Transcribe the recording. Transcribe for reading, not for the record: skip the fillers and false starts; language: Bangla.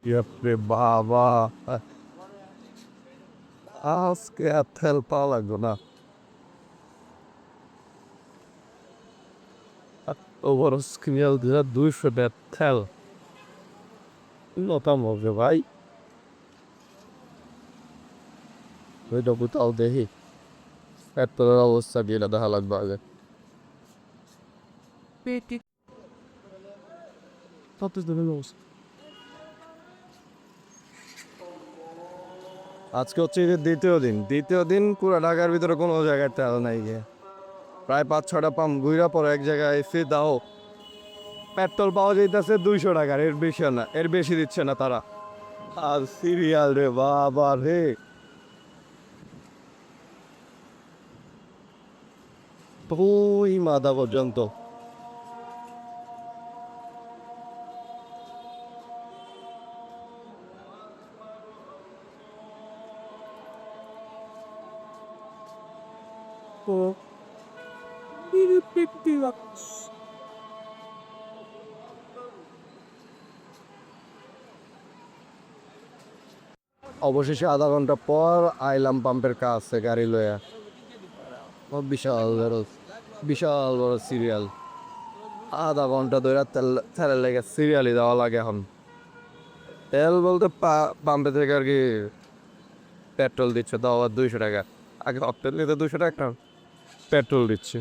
ইয়াপ্রে বাবা! আজকে আর তেল পাওয়া লাগবে না। এত বড় স্ক্রিয়াল দিয়া ২০০ টাকার তেল। লতাম হবে ভাই। ওইটা কোথাও দেখি। পেট্রোলের অবস্থা কি এটা দেখা লাগবে আগে। আজকে হচ্ছে যে দ্বিতীয় দিন পুরো ঢাকার ভিতরে কোনো জায়গায় তেল নাই গিয়ে। প্রায় ৫-৬টা পাম্প ঘুরা পরে এক জায়গায় এসে দাও পেট্রোল পাওয়া যাইতেছে ২০০ টাকার, এর বেশি না, এর বেশি দিচ্ছে না তারা। আর সিরিয়াল রে বাবা রে। ওই মাথা পর্যন্ত। অবশেষে আধা ঘন্টা পর আইলাম পাম্পের কাছে গাড়ি লইয়া। ও বিশাল বড় সিরিয়াল। আধা ঘন্টা ধরে তেলের লেগে সিরিয়ালই দেওয়া লাগে এখন। তেল বলতে পাম্পে থেকে আর কি পেট্রোল দিচ্ছে, তাও আবার ২০০ টাকা। আগে অক্টেল নিতে ২০০ টাকা, পেট্রোল দিচ্ছে।